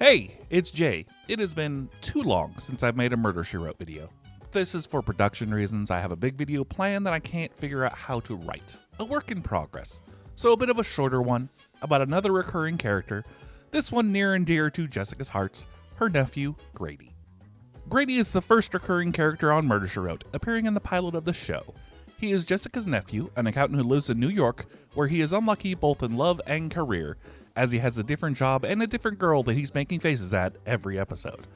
Hey, it's Jay. It has been too long since I've made a Murder, She Wrote video. This is for production reasons. I have a big video planned that I can't figure out how to write. A work in progress. So a bit of a shorter one about another recurring character, this one near and dear to Jessica's heart, her nephew, Grady. Grady is the first recurring character on Murder, She Wrote, appearing in the pilot of the show. He is Jessica's nephew, an accountant who lives in New York, where he is unlucky both in love and career, as he has a different job and a different girl that he's making faces at every episode.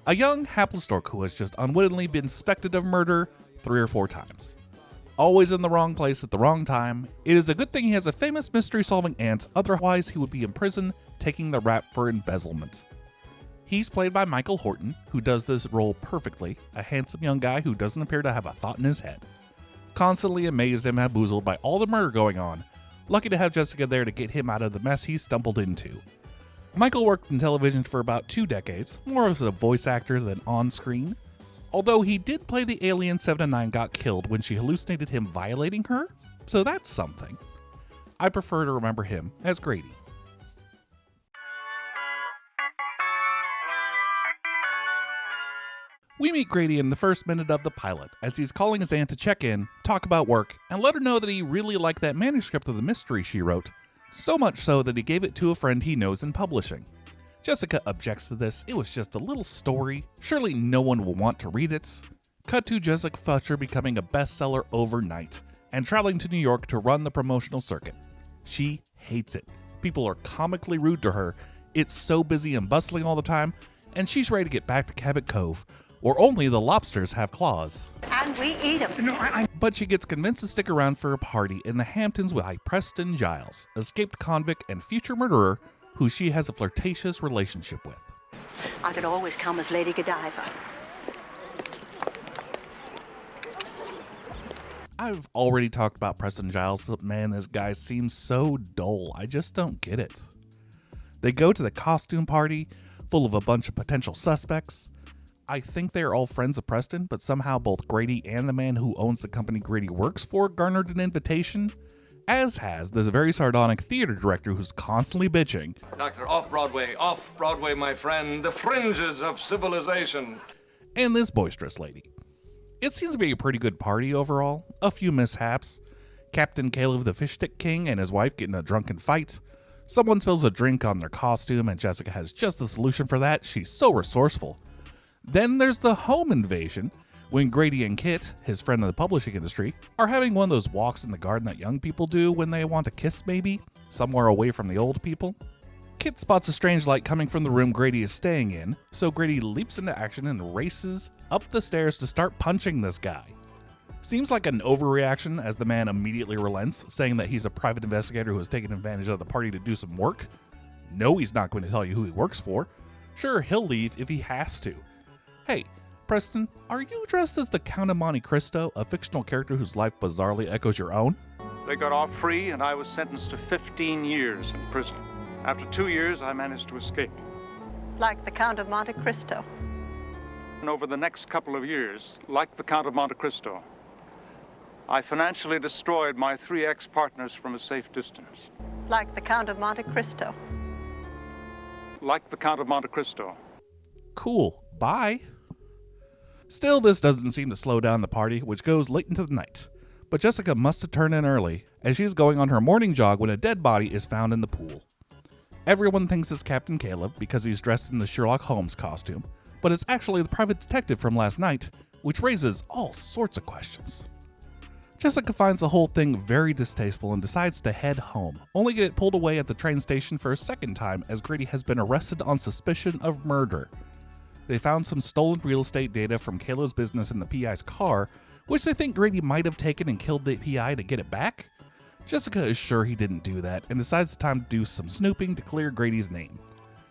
A young, hapless dork who has just unwittingly been suspected of murder 3 or 4 times. Always in the wrong place at the wrong time, it is a good thing he has a famous mystery-solving aunt, otherwise he would be in prison taking the rap for embezzlement. He's played by Michael Horton, who does this role perfectly, a handsome young guy who doesn't appear to have a thought in his head. Constantly amazed and bamboozled by all the murder going on, lucky to have Jessica there to get him out of the mess he stumbled into. Michael worked in television for about 2 decades, more as a voice actor than on-screen, although he did play the alien 7-9 got killed when she hallucinated him violating her, so that's something. I prefer to remember him as Grady. We meet Grady in the first minute of the pilot, as he's calling his aunt to check in, talk about work, and let her know that he really liked that manuscript of the mystery she wrote, so much so that he gave it to a friend he knows in publishing. Jessica objects to this. It was just a little story. Surely no one will want to read it. Cut to Jessica Fletcher becoming a bestseller overnight, and traveling to New York to run the promotional circuit. She hates it. People are comically rude to her. It's so busy and bustling all the time, and she's ready to get back to Cabot Cove, where only the lobsters have claws. And we eat them. But she gets convinced to stick around for a party in the Hamptons with Preston Giles, escaped convict and future murderer who she has a flirtatious relationship with. I could always come as Lady Godiva. I've already talked about Preston Giles, but man, this guy seems so dull. I just don't get it. They go to the costume party, full of a bunch of potential suspects. I think they are all friends of Preston, but somehow both Grady and the man who owns the company Grady works for garnered an invitation, as has this very sardonic theater director who's constantly bitching. Doctor, off-Broadway, my friend, the fringes of civilization. And this boisterous lady. It seems to be a pretty good party overall, a few mishaps. Captain Caleb the Fish Stick King and his wife get in a drunken fight. Someone spills a drink on their costume and Jessica has just the solution for that. She's so resourceful. Then there's the home invasion, when Grady and Kit, his friend in the publishing industry, are having one of those walks in the garden that young people do when they want to kiss maybe, somewhere away from the old people. Kit spots a strange light coming from the room Grady is staying in, so Grady leaps into action and races up the stairs to start punching this guy. Seems like an overreaction as the man immediately relents, saying that he's a private investigator who has taken advantage of the party to do some work. No, he's not going to tell you who he works for. Sure, he'll leave if he has to. Hey, Preston, are you dressed as the Count of Monte Cristo, a fictional character whose life bizarrely echoes your own? They got off free, and I was sentenced to 15 years in prison. After 2 years, I managed to escape. Like the Count of Monte Cristo. And over the next couple of years, like the Count of Monte Cristo, I financially destroyed my 3 ex-partners from a safe distance. Like the Count of Monte Cristo. Like the Count of Monte Cristo. Cool. Bye. Still, this doesn't seem to slow down the party, which goes late into the night. But Jessica must have turned in early, as she is going on her morning jog when a dead body is found in the pool. Everyone thinks it's Captain Caleb because he's dressed in the Sherlock Holmes costume, but it's actually the private detective from last night, which raises all sorts of questions. Jessica finds the whole thing very distasteful and decides to head home, only to get pulled away at the train station for a second time as Grady has been arrested on suspicion of murder. They found some stolen real estate data from Caleb's business in the PI's car, which they think Grady might have taken and killed the PI to get it back. Jessica is sure he didn't do that and decides it's time to do some snooping to clear Grady's name.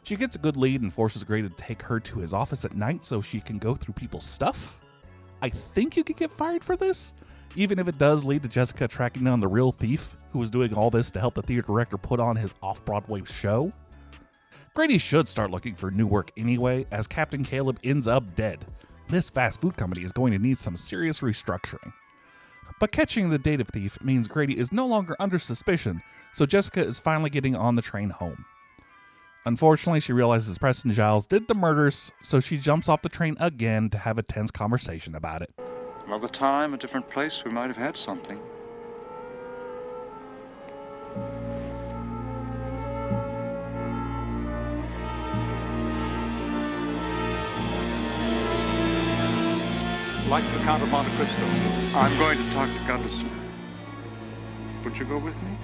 She gets a good lead and forces Grady to take her to his office at night so she can go through people's stuff. I think you could get fired for this, even if it does lead to Jessica tracking down the real thief who was doing all this to help the theater director put on his off-Broadway show. Grady should start looking for new work anyway, as Captain Caleb ends up dead. This fast food company is going to need some serious restructuring. But catching the data thief means Grady is no longer under suspicion, so Jessica is finally getting on the train home. Unfortunately, she realizes Preston Giles did the murders, so she jumps off the train again to have a tense conversation about it. Another time, a different place, we might have had something. Like the Count of Monte Cristo, I'm going to talk to Gunderson. Would you go with me?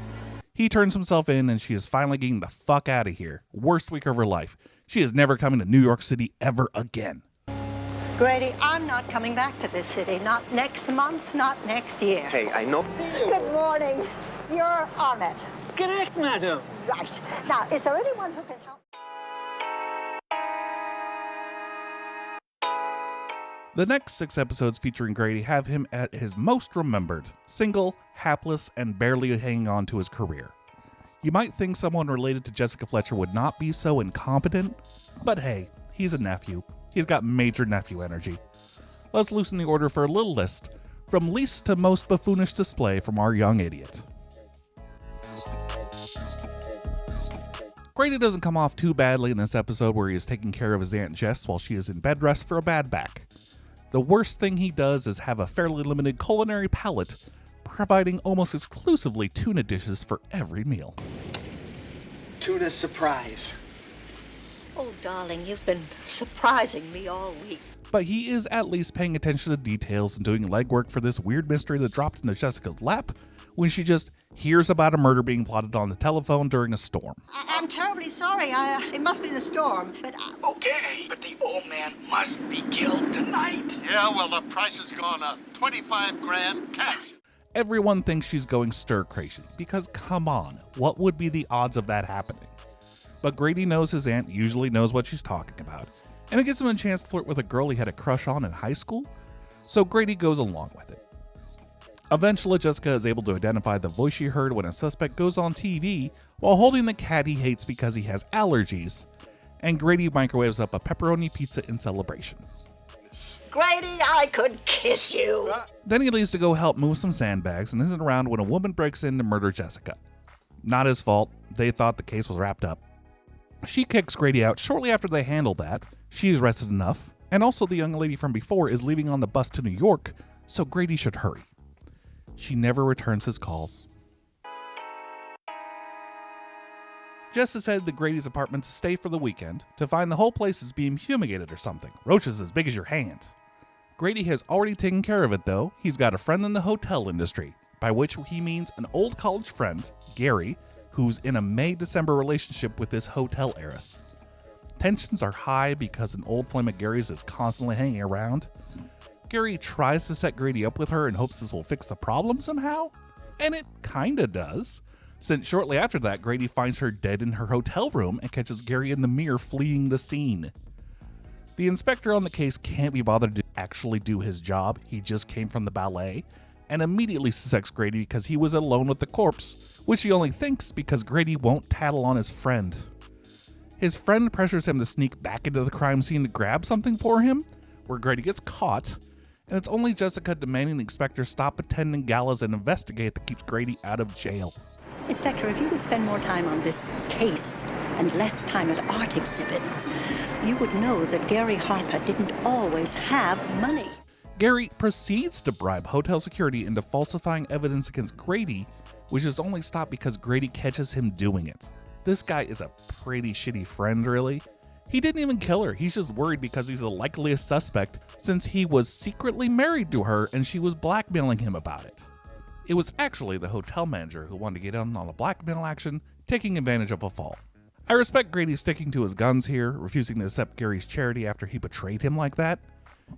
He turns himself in, and she is finally getting the fuck out of here. Worst week of her life. She is never coming to New York City ever again. Grady, I'm not coming back to this city. Not next month, not next year. Hey, I know. Good morning. You're Ahmed. Correct, madam. Right. Now, is there anyone who can help? The next 6 episodes featuring Grady have him at his most remembered, single, hapless, and barely hanging on to his career. You might think someone related to Jessica Fletcher would not be so incompetent, but hey, he's a nephew. He's got major nephew energy. Let's loosen the order for a little list, from least to most buffoonish display from our young idiot. Grady doesn't come off too badly in this episode where he is taking care of his Aunt Jess while she is in bed rest for a bad back. The worst thing he does is have a fairly limited culinary palate, providing almost exclusively tuna dishes for every meal. Tuna surprise. Oh, darling, you've been surprising me all week. But he is at least paying attention to details and doing legwork for this weird mystery that dropped into Jessica's lap when she just hears about a murder being plotted on the telephone during a storm. I'm terribly sorry. It must be the storm, but Okay, but the old man must be killed tonight. Yeah, well, the price has gone up. 25 grand cash. Everyone thinks she's going stir crazy, because come on, what would be the odds of that happening? But Grady knows his aunt usually knows what she's talking about, and it gives him a chance to flirt with a girl he had a crush on in high school, so Grady goes along with it. Eventually, Jessica is able to identify the voice she heard when a suspect goes on TV while holding the cat he hates because he has allergies, and Grady microwaves up a pepperoni pizza in celebration. Grady, I could kiss you. Then he leaves to go help move some sandbags and isn't around when a woman breaks in to murder Jessica. Not his fault, they thought the case was wrapped up. She kicks Grady out shortly after they handle that. She is rested enough, and also the young lady from before is leaving on the bus to New York, so Grady should hurry. She never returns his calls. Jess is headed to Grady's apartment to stay for the weekend, to find the whole place is being fumigated or something. Roaches as big as your hand. Grady has already taken care of it though. He's got a friend in the hotel industry, by which he means an old college friend, Gary, who's in a May-December relationship with this hotel heiress. Tensions are high because an old flame of Gary's is constantly hanging around. Gary tries to set Grady up with her in hopes this will fix the problem somehow, and it kinda does, since shortly after that Grady finds her dead in her hotel room and catches Gary in the mirror fleeing the scene. The inspector on the case can't be bothered to actually do his job, he just came from the ballet, and immediately suspects Grady because he was alone with the corpse, which he only thinks because Grady won't tattle on his friend. His friend pressures him to sneak back into the crime scene to grab something for him, where Grady gets caught, and it's only Jessica demanding the inspector stop attending galas and investigate that keeps Grady out of jail. Inspector, if you would spend more time on this case and less time at art exhibits, you would know that Gary Harper didn't always have money. Gary proceeds to bribe hotel security into falsifying evidence against Grady, which is only stopped because Grady catches him doing it. This guy is a pretty shitty friend, really. He didn't even kill her, he's just worried because he's the likeliest suspect since he was secretly married to her and she was blackmailing him about it. It was actually the hotel manager who wanted to get in on the blackmail action, taking advantage of a fall. I respect Grady sticking to his guns here, refusing to accept Gary's charity after he betrayed him like that.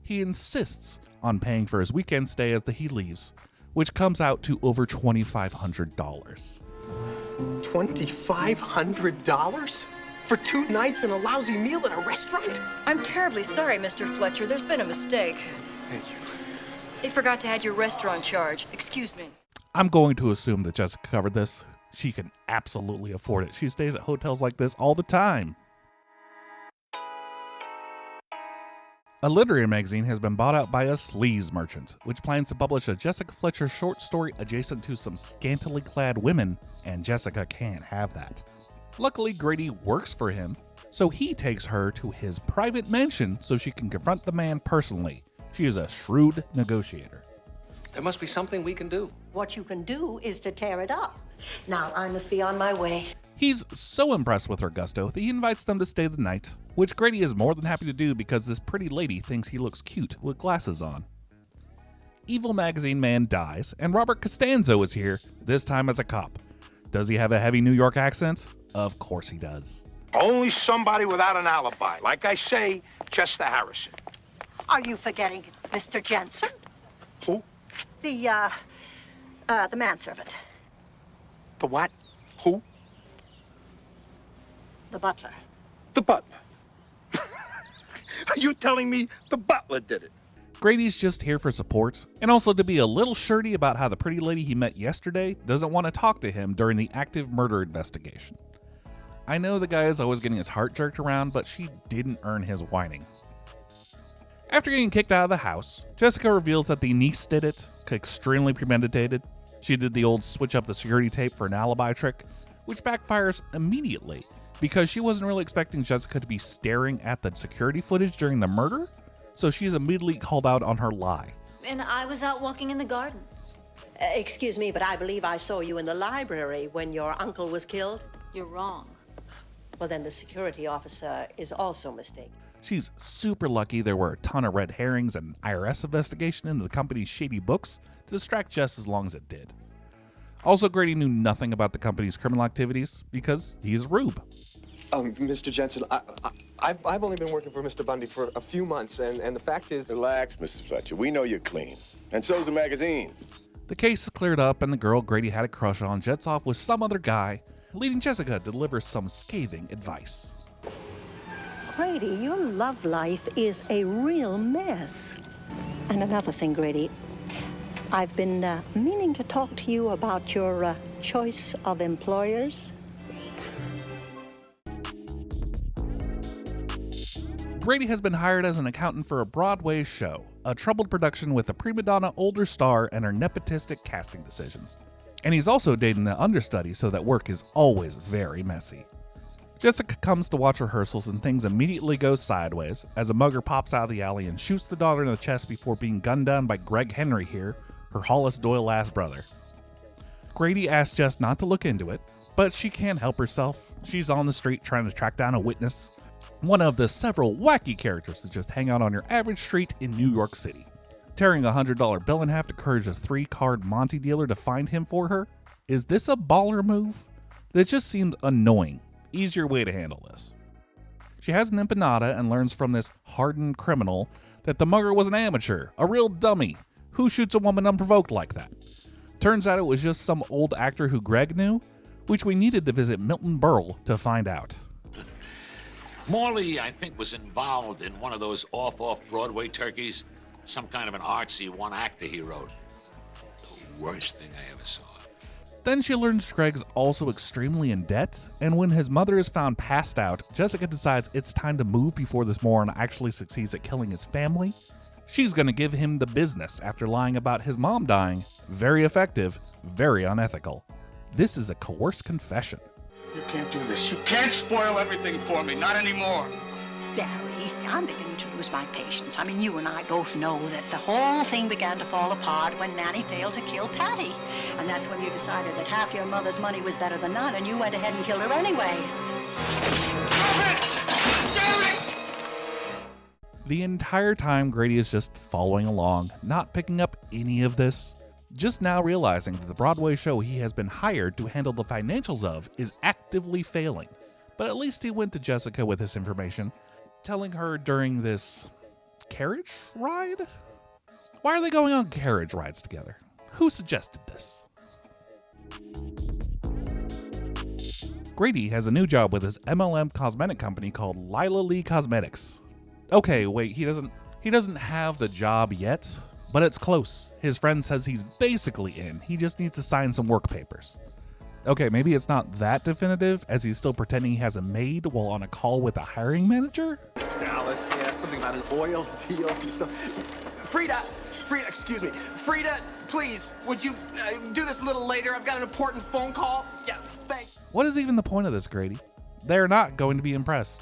He insists on paying for his weekend stay as he leaves, which comes out to over $2,500. $2,500? For 2 nights and a lousy meal at a restaurant? I'm terribly sorry, Mr. Fletcher. There's been a mistake. Thank you. They forgot to add your restaurant charge. Excuse me. I'm going to assume that Jessica covered this. She can absolutely afford it. She stays at hotels like this all the time. A literary magazine has been bought out by a sleaze merchant, which plans to publish a Jessica Fletcher short story adjacent to some scantily clad women, and Jessica can't have that. Luckily, Grady works for him, so he takes her to his private mansion so she can confront the man personally. She is a shrewd negotiator. There must be something we can do. What you can do is to tear it up. Now, I must be on my way. He's so impressed with her gusto that he invites them to stay the night, which Grady is more than happy to do because this pretty lady thinks he looks cute with glasses on. Evil Magazine Man dies, and Robert Costanzo is here, this time as a cop. Does he have a heavy New York accent? Of course he does. Only somebody without an alibi. Like I say, Chester Harrison. Are you forgetting Mr. Jensen? Who? The manservant. The what? Who? The butler. The butler. Are you telling me the butler did it? Grady's just here for support, and also to be a little shirty about how the pretty lady he met yesterday doesn't want to talk to him during the active murder investigation. I know the guy is always getting his heart jerked around, but she didn't earn his whining. After getting kicked out of the house, Jessica reveals that the niece did it, extremely premeditated. She did the old switch up the security tape for an alibi trick, which backfires immediately because she wasn't really expecting Jessica to be staring at the security footage during the murder, so she's immediately called out on her lie. And I was out walking in the garden. Excuse me, but I believe I saw you in the library when your uncle was killed. You're wrong. Well, then the security officer is also mistaken. She's super lucky there were a ton of red herrings and IRS investigation into the company's shady books to distract Jess as long as it did. Also, Grady knew nothing about the company's criminal activities because he's a rube. Mr. Jensen, I've only been working for Mr. Bundy for a few months, and the fact is... Relax, Mr. Fletcher. We know you're clean. And so's the magazine. The case is cleared up, and the girl Grady had a crush on jets off with some other guy, leading Jessica to deliver some scathing advice. Grady, your love life is a real mess. And another thing, Grady, I've been meaning to talk to you about your choice of employers. Grady has been hired as an accountant for a Broadway show, a troubled production with a prima donna older star and her nepotistic casting decisions. And he's also dating the understudy, so that work is always very messy. Jessica comes to watch rehearsals and things immediately go sideways as a mugger pops out of the alley and shoots the daughter in the chest before being gunned down by Greg Henry here, her Hollis Doyle-ass brother. Grady asks Jess not to look into it, but she can't help herself. She's on the street trying to track down a witness, one of the several wacky characters that just hang out on your average street in New York City. Tearing a $100 bill in half to encourage a 3-card Monty dealer to find him for her? Is this a baller move? That just seems annoying. Easier way to handle this. She has an empanada and learns from this hardened criminal that the mugger was an amateur, a real dummy. Who shoots a woman unprovoked like that? Turns out it was just some old actor who Greg knew, which we needed to visit Milton Berle to find out. Morley, I think, was involved in one of those off-Broadway turkeys. Some kind of an artsy one-actor he wrote. The worst thing I ever saw. Then she learns Greg's also extremely in debt, and when his mother is found passed out, Jessica decides it's time to move before this moron actually succeeds at killing his family. She's gonna give him the business after lying about his mom dying. Very effective, very unethical. This is a coerced confession. You can't do this. You can't spoil everything for me. Not anymore. Barry, I'm beginning to lose my patience. I mean, you and I both know that the whole thing began to fall apart when Manny failed to kill Patty. And that's when you decided that half your mother's money was better than none, and you went ahead and killed her anyway. The entire time, Grady is just following along, not picking up any of this. Just now realizing that the Broadway show he has been hired to handle the financials of is actively failing. But at least he went to Jessica with this information, telling her during this carriage ride? Why are they going on carriage rides together? Who suggested this? Grady has a new job with his MLM cosmetic company called Lila Lee Cosmetics. Okay, wait, he doesn't have the job yet, but it's close. His friend says he's basically in. He just needs to sign some work papers. Okay, maybe it's not that definitive, as he's still pretending he has a maid while on a call with a hiring manager? Dallas, yeah, something about an oil deal. Frida, Frida, excuse me. Frida, please, would you do this a little later? I've got an important phone call. Yeah, thanks. What is even the point of this, Grady? They're not going to be impressed.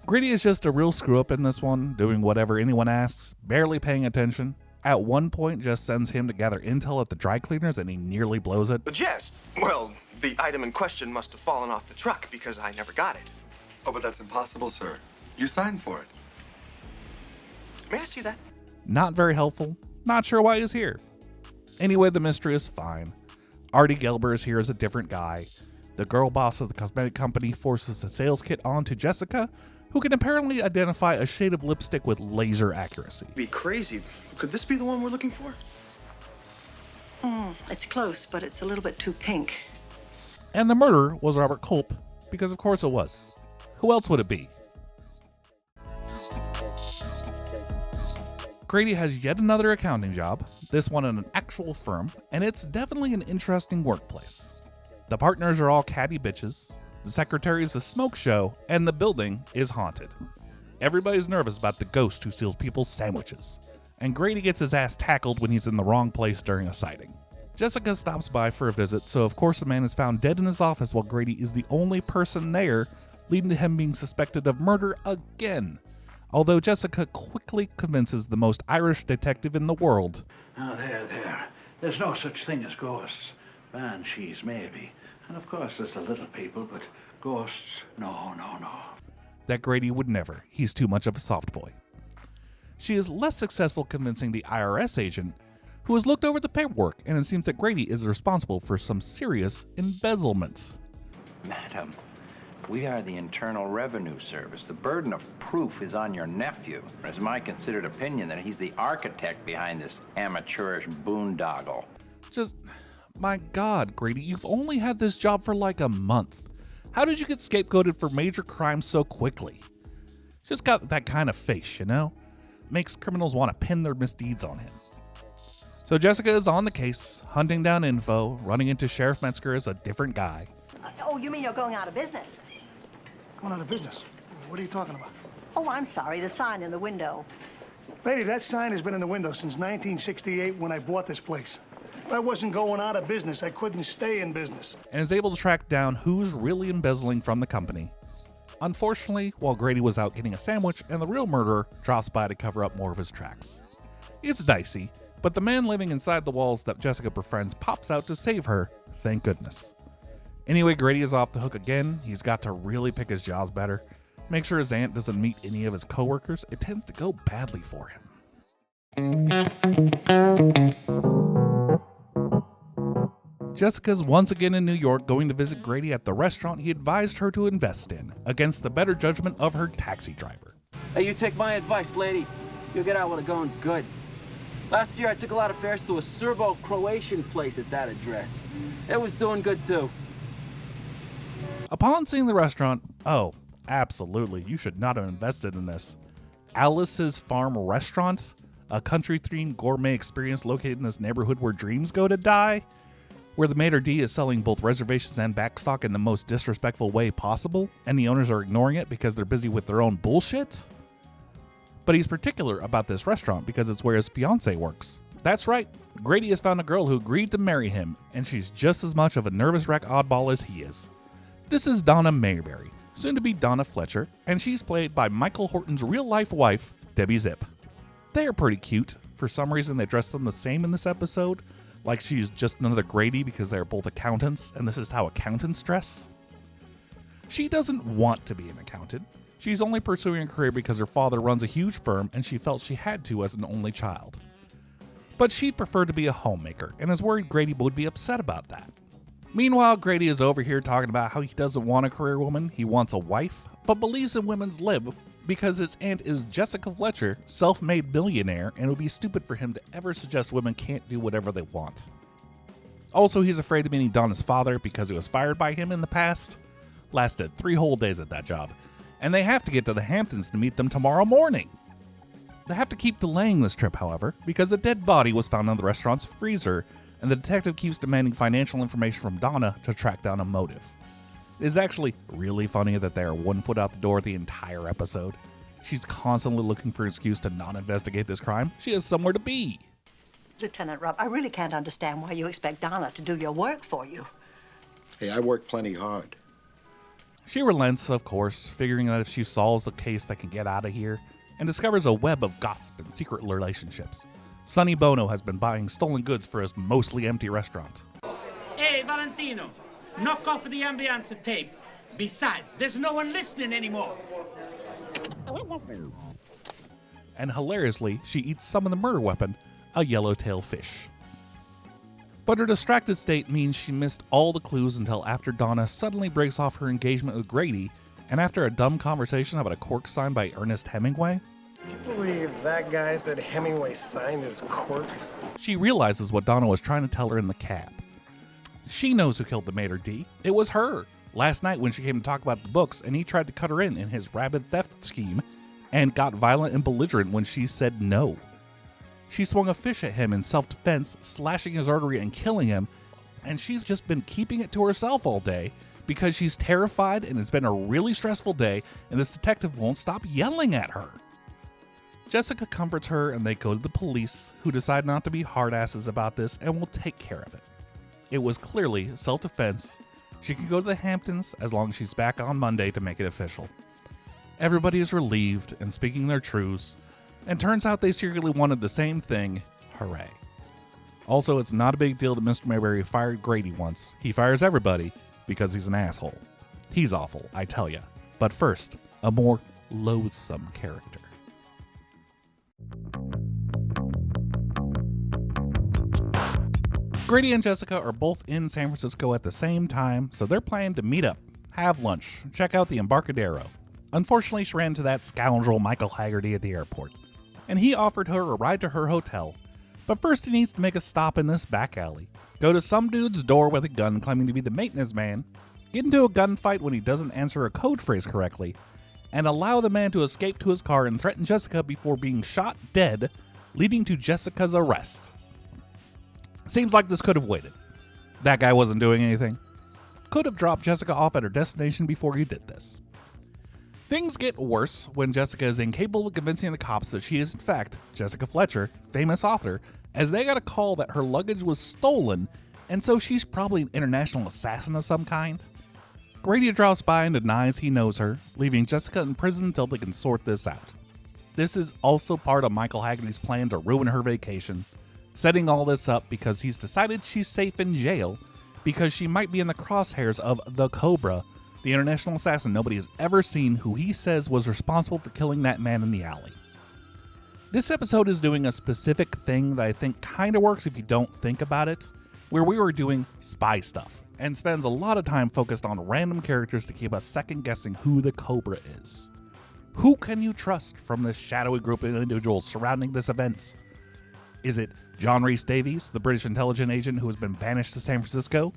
Grady is just a real screw-up in this one, doing whatever anyone asks, barely paying attention. At one point, Jess sends him to gather intel at the dry cleaners and he nearly blows it. Jess? Well, the item in question must have fallen off the truck because I never got it. Oh, but that's impossible, sir. You signed for it. May I see that? Not very helpful. Not sure why he's here. Anyway, the mystery is fine. Artie Gelber is here as a different guy. The girl boss of the cosmetic company forces a sales kit onto Jessica, who can apparently identify a shade of lipstick with laser accuracy. Be crazy. Could this be the one we're looking for? It's close, but it's a little bit too pink. And the murderer was Robert Culp, because of course it was. Who else would it be? Grady has yet another accounting job, this one in an actual firm, and it's definitely an interesting workplace. The partners are all catty bitches, the secretary is a smoke show, and the building is haunted. Everybody's nervous about the ghost who steals people's sandwiches, and Grady gets his ass tackled when he's in the wrong place during a sighting. Jessica stops by for a visit, so of course the man is found dead in his office while Grady is the only person there, leading to him being suspected of murder again. Although Jessica quickly convinces the most Irish detective in the world. Now, there. There's no such thing as ghosts. Banshees, maybe. And of course, there's the little people, but ghosts, no. That Grady would never. He's too much of a soft boy. She is less successful convincing the IRS agent, who has looked over the paperwork, and it seems that Grady is responsible for some serious embezzlement. Madam, we are the Internal Revenue Service. The burden of proof is on your nephew. It's my considered opinion that he's the architect behind this amateurish boondoggle. Just, my God, Grady, you've only had this job for like a month. How did you get scapegoated for major crimes so quickly? Just got that kind of face, you know? Makes criminals want to pin their misdeeds on him. So Jessica is on the case, hunting down info, running into Sheriff Metzger as a different guy. Oh, you mean you're going out of business? Going out of business? What are you talking about? Oh, I'm sorry, the sign in the window. Lady, that sign has been in the window since 1968 when I bought this place. If I wasn't going out of business, I couldn't stay in business. And is able to track down who's really embezzling from the company. Unfortunately, while Grady was out getting a sandwich and the real murderer drops by to cover up more of his tracks. It's dicey, but the man living inside the walls that Jessica befriends pops out to save her, thank goodness. Anyway, Grady is off the hook again. He's got to really pick his jobs better. Make sure his aunt doesn't meet any of his coworkers. It tends to go badly for him. Jessica's once again in New York going to visit Grady at the restaurant he advised her to invest in, against the better judgment of her taxi driver. Hey, you take my advice, lady. You'll get out when the going's good. Last year, I took a lot of fares to a Serbo-Croatian place at that address. It was doing good, too. Upon seeing the restaurant, oh, absolutely, you should not have invested in this. Alice's Farm Restaurant, a country-themed gourmet experience located in this neighborhood where dreams go to die, where the maitre d' is selling both reservations and backstock in the most disrespectful way possible, and the owners are ignoring it because they're busy with their own bullshit. But he's particular about this restaurant because it's where his fiancée works. That's right, Grady has found a girl who agreed to marry him, and she's just as much of a nervous wreck oddball as he is. This is Donna Mayberry, soon to be Donna Fletcher, and she's played by Michael Horton's real-life wife, Debbie Zip. They are pretty cute. For some reason, they dress them the same in this episode, like she's just another Grady because they're both accountants, and this is how accountants dress. She doesn't want to be an accountant. She's only pursuing a career because her father runs a huge firm and she felt she had to as an only child. But she'd prefer to be a homemaker and is worried Grady would be upset about that. Meanwhile, Grady is over here talking about how he doesn't want a career woman, he wants a wife, but believes in women's lib because his aunt is Jessica Fletcher, self-made billionaire, and it would be stupid for him to ever suggest women can't do whatever they want. Also, he's afraid of meeting Donna's father because he was fired by him in the past. Lasted 3 whole days at that job. And they have to get to the Hamptons to meet them tomorrow morning. They have to keep delaying this trip, however, because a dead body was found in the restaurant's freezer, and the detective keeps demanding financial information from Donna to track down a motive. It is actually really funny that they are 1 foot out the door the entire episode. She's constantly looking for an excuse to not investigate this crime. She has somewhere to be. Lieutenant Robb, I really can't understand why you expect Donna to do your work for you. Hey, I work plenty hard. She relents, of course, figuring that if she solves the case, they can get out of here, and discovers a web of gossip and secret relationships. Sonny Bono has been buying stolen goods for his mostly empty restaurant. Hey, Valentino, knock off the ambiance tape. Besides, there's no one listening anymore. And hilariously, she eats some of the murder weapon, a yellowtail fish. But her distracted state means she missed all the clues until after Donna suddenly breaks off her engagement with Grady, and after a dumb conversation about a cork sign by Ernest Hemingway. Do you believe that guy said Hemingway signed his cork? She realizes what Donna was trying to tell her in the cab. She knows who killed the maitre d'. It was her. Last night when she came to talk about the books and he tried to cut her in his rabid theft scheme and got violent and belligerent when she said no. She swung a fish at him in self-defense, slashing his artery and killing him, and she's just been keeping it to herself all day because she's terrified and it's been a really stressful day and this detective won't stop yelling at her. Jessica comforts her and they go to the police, who decide not to be hardasses about this and will take care of it. It was clearly self-defense. She can go to the Hamptons as long as she's back on Monday to make it official. Everybody is relieved and speaking their truths, and turns out they secretly wanted the same thing. Hooray. Also, it's not a big deal that Mr. Mayberry fired Grady once. He fires everybody because he's an asshole. He's awful, I tell ya. But first, a more loathsome character. Grady and Jessica are both in San Francisco at the same time, so they're planning to meet up, have lunch, check out the Embarcadero. Unfortunately, she ran into that scoundrel Michael Hagarty at the airport, and he offered her a ride to her hotel. But first he needs to make a stop in this back alley, go to some dude's door with a gun claiming to be the maintenance man, get into a gunfight when he doesn't answer a code phrase correctly, and allow the man to escape to his car and threaten Jessica before being shot dead, leading to Jessica's arrest. Seems like this could have waited. That guy wasn't doing anything. Could have dropped Jessica off at her destination before he did this. Things get worse when Jessica is incapable of convincing the cops that she is in fact Jessica Fletcher, famous author, as they got a call that her luggage was stolen, and so she's probably an international assassin of some kind. Grady drops by and denies he knows her, leaving Jessica in prison until they can sort this out. This is also part of Michael Hagarty's plan to ruin her vacation, setting all this up because he's decided she's safe in jail because she might be in the crosshairs of the Cobra, the international assassin nobody has ever seen, who he says was responsible for killing that man in the alley. This episode is doing a specific thing that I think kind of works if you don't think about it, where we were doing spy stuff, and spends a lot of time focused on random characters to keep us second guessing who the Cobra is. Who can you trust from this shadowy group of individuals surrounding this event? Is it John Rhys Davies, the British intelligence agent who has been banished to San Francisco?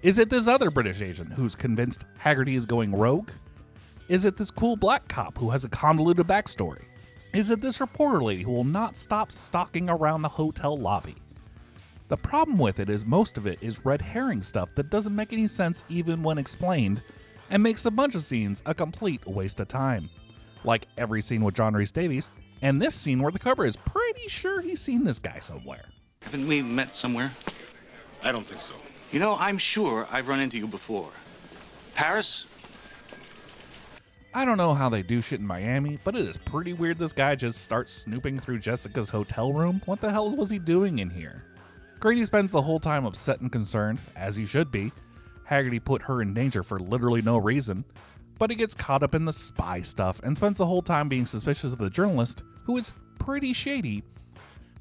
Is it this other British agent who's convinced Hagarty is going rogue? Is it this cool black cop who has a convoluted backstory? Is it this reporter lady who will not stop stalking around the hotel lobby? The problem with it is most of it is red herring stuff that doesn't make any sense even when explained, and makes a bunch of scenes a complete waste of time. Like every scene with John Rhys Davies, and this scene where the Cobra is pretty sure he's seen this guy somewhere. Haven't we met somewhere? I don't think so. You know, I'm sure I've run into you before. Paris? I don't know how they do shit in Miami, but it is pretty weird this guy just starts snooping through Jessica's hotel room. What the hell was he doing in here? Grady spends the whole time upset and concerned, as he should be. Hagarty put her in danger for literally no reason. But he gets caught up in the spy stuff and spends the whole time being suspicious of the journalist, who is pretty shady.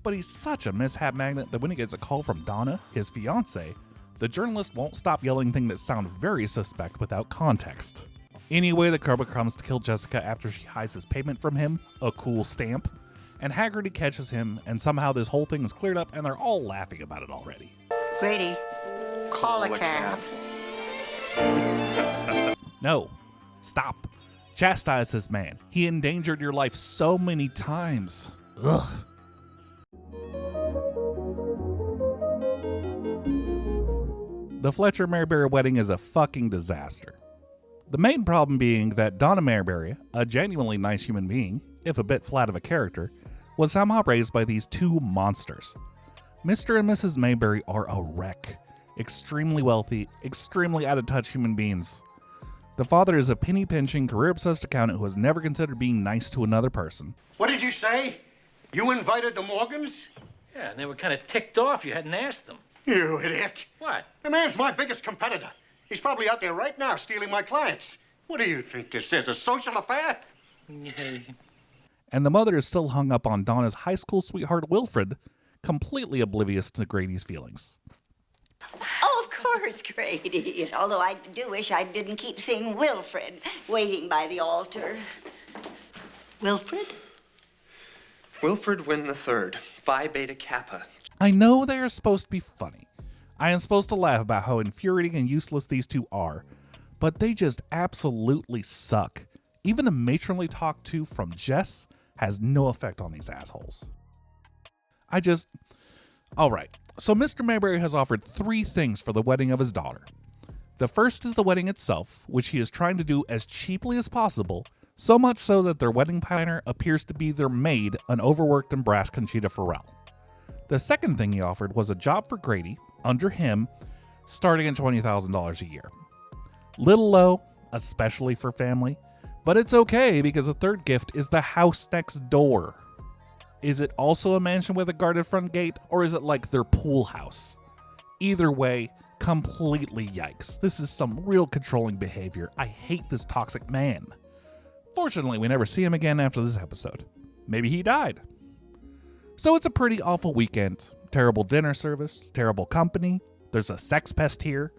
But he's such a mishap magnet that when he gets a call from Donna, his fiancée, the journalist won't stop yelling things that sound very suspect without context. Anyway, the Cobra comes to kill Jessica after she hides his payment from him, a cool stamp, and Hagarty catches him, and somehow this whole thing is cleared up and they're all laughing about it already. Grady, call a cab. No. Stop. Chastise this man. He endangered your life so many times. Ugh. The Fletcher Mayberry wedding is a fucking disaster. The main problem being that Donna Mayberry, a genuinely nice human being, if a bit flat of a character, was somehow raised by these two monsters. Mr. and Mrs. Mayberry are a wreck. Extremely wealthy, extremely out-of-touch human beings. The father is a penny-pinching, career-obsessed accountant who has never considered being nice to another person. What did you say? You invited the Morgans? Yeah, and they were kind of ticked off you hadn't asked them. You idiot. What? The man's my biggest competitor. He's probably out there right now stealing my clients. What do you think this is, a social affair? And the mother is still hung up on Donna's high school sweetheart Wilfred, completely oblivious to Grady's feelings. Oh, of course, Grady. Although I do wish I didn't keep seeing Wilfred waiting by the altar. Wilfred? Wilfred Wynne III, Phi Beta Kappa. I know they are supposed to be funny. I am supposed to laugh about how infuriating and useless these two are, but they just absolutely suck. Even a matronly talk to from Jess has no effect on these assholes. Alright, so Mr. Mayberry has offered 3 things for the wedding of his daughter. The first is the wedding itself, which he is trying to do as cheaply as possible, so much so that their wedding planner appears to be their maid, an overworked and brash Conchita Ferrell. The second thing he offered was a job for Grady, under him, starting at $20,000 a year. Little low, especially for family, but it's okay because the third gift is the house next door. Is it also a mansion with a guarded front gate, or is it like their pool house? Either way, completely yikes. This is some real controlling behavior. I hate this toxic man. Fortunately, we never see him again after this episode. Maybe he died. So it's a pretty awful weekend. Terrible dinner service, terrible company, there's a sex pest here,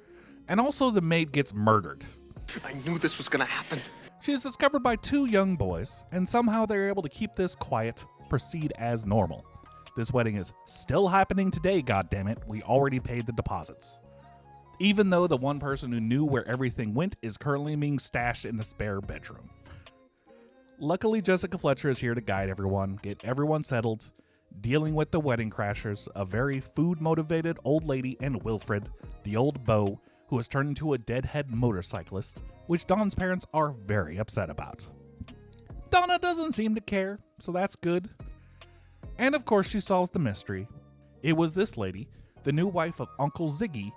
and also the maid gets murdered. I knew this was gonna happen. She is discovered by 2 young boys, and somehow they're able to keep this quiet, proceed as normal. This wedding is still happening today, goddammit. We already paid the deposits. Even though the one person who knew where everything went is currently being stashed in the spare bedroom. Luckily, Jessica Fletcher is here to guide everyone, get everyone settled, dealing with the wedding crashers, a very food-motivated old lady, and Wilfred, the old beau, who has turned into a deadhead motorcyclist, which Donna's parents are very upset about. Donna doesn't seem to care, so that's good. And of course she solves the mystery. It was this lady, the new wife of Uncle Ziggy,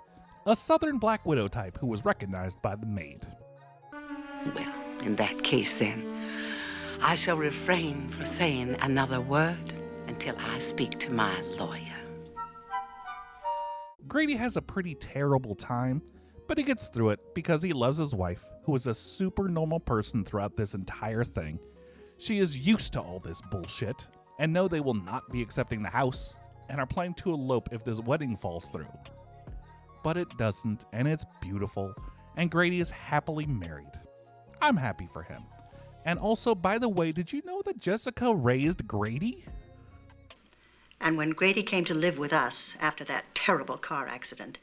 a southern black widow type who was recognized by the maid. Well, in that case then, I shall refrain from saying another word until I speak to my lawyer. Grady has a pretty terrible time, but he gets through it because he loves his wife, who is a super normal person throughout this entire thing. She is used to all this bullshit, and know they will not be accepting the house, and are planning to elope if this wedding falls through. But it doesn't, and it's beautiful, and Grady is happily married. I'm happy for him. And also, by the way, did you know that Jessica raised Grady? And when Grady came to live with us after that terrible car accident,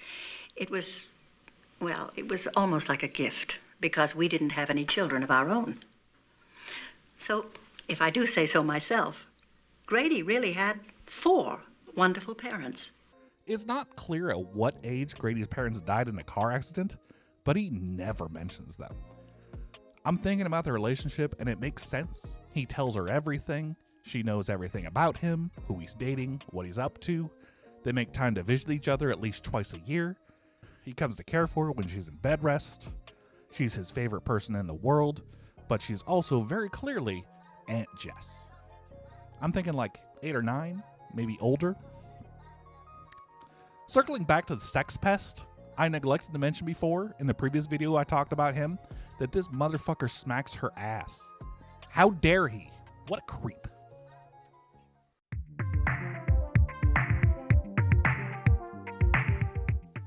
it was almost like a gift, because we didn't have any children of our own. So, if I do say so myself, Grady really had 4 wonderful parents. It's not clear at what age Grady's parents died in a car accident, but he never mentions them. I'm thinking about the relationship, and it makes sense. He tells her everything. She knows everything about him, who he's dating, what he's up to. They make time to visit each other at least twice a year. He comes to care for her when she's in bed rest. She's his favorite person in the world, but she's also very clearly Aunt Jess. I'm thinking like 8 or 9, maybe older. Circling back to the sex pest, I neglected to mention before, in the previous video I talked about him, that this motherfucker smacks her ass. How dare he? What a creep.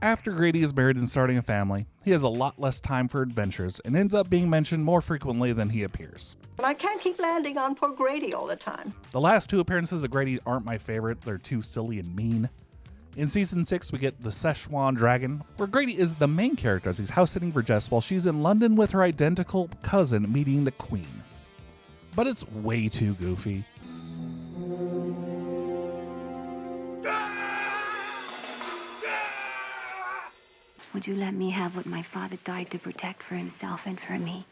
After Grady is married and starting a family, he has a lot less time for adventures and ends up being mentioned more frequently than he appears. And I can't keep landing on poor Grady all the time. The last 2 appearances of Grady aren't my favorite, they're too silly and mean. In season 6, we get the Szechuan Dragon, where Grady is the main character as he's house sitting for Jess while she's in London with her identical cousin meeting the Queen. But it's way too goofy. Would you let me have what my father died to protect for himself and for me?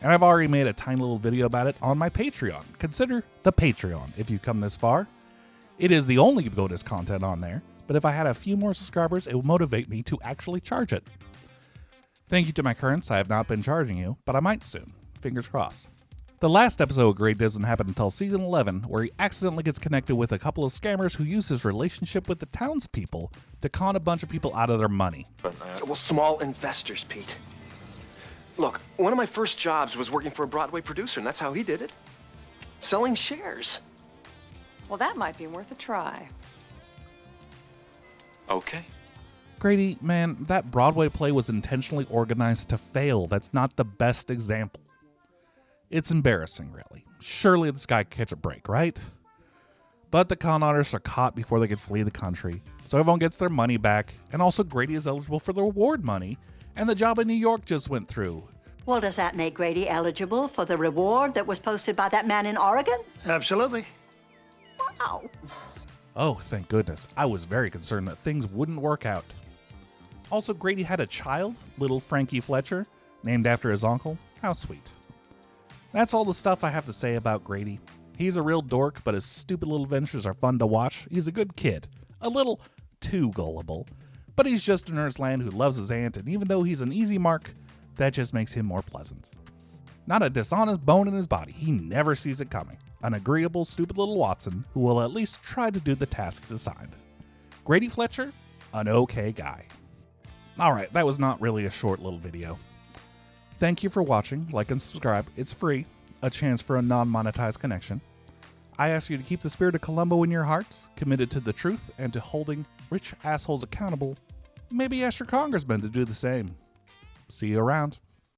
And I've already made a tiny little video about it on my Patreon. Consider the Patreon if you've come this far. It is the only bonus content on there, but if I had a few more subscribers, it would motivate me to actually charge it. Thank you to my currents, I have not been charging you, but I might soon. Fingers crossed. The last episode of Grady doesn't happen until season 11, where he accidentally gets connected with a couple of scammers who use his relationship with the townspeople to con a bunch of people out of their money. Well, small investors, Pete. Look, one of my first jobs was working for a Broadway producer, and that's how he did it. Selling shares. Well, that might be worth a try. Okay. Grady, man, that Broadway play was intentionally organized to fail. That's not the best example. It's embarrassing, really. Surely this guy could catch a break, right? But the con artists are caught before they can flee the country, so everyone gets their money back, and also Grady is eligible for the reward money, and the job in New York just went through. Well, does that make Grady eligible for the reward that was posted by that man in Oregon? Absolutely. Wow. Oh, thank goodness. I was very concerned that things wouldn't work out. Also, Grady had a child, little Frankie Fletcher, named after his uncle. How sweet. That's all the stuff I have to say about Grady. He's a real dork, but his stupid little adventures are fun to watch. He's a good kid. A little too gullible. But he's just a nerd's land who loves his aunt, and even though he's an easy mark, that just makes him more pleasant. Not a dishonest bone in his body. He never sees it coming. An agreeable, stupid little Watson who will at least try to do the tasks assigned. Grady Fletcher, an okay guy. Alright, that was not really a short little video. Thank you for watching, like and subscribe, it's free, a chance for a non-monetized connection. I ask you to keep the spirit of Columbo in your hearts, committed to the truth and to holding rich assholes accountable. Maybe ask your congressman to do the same. See you around.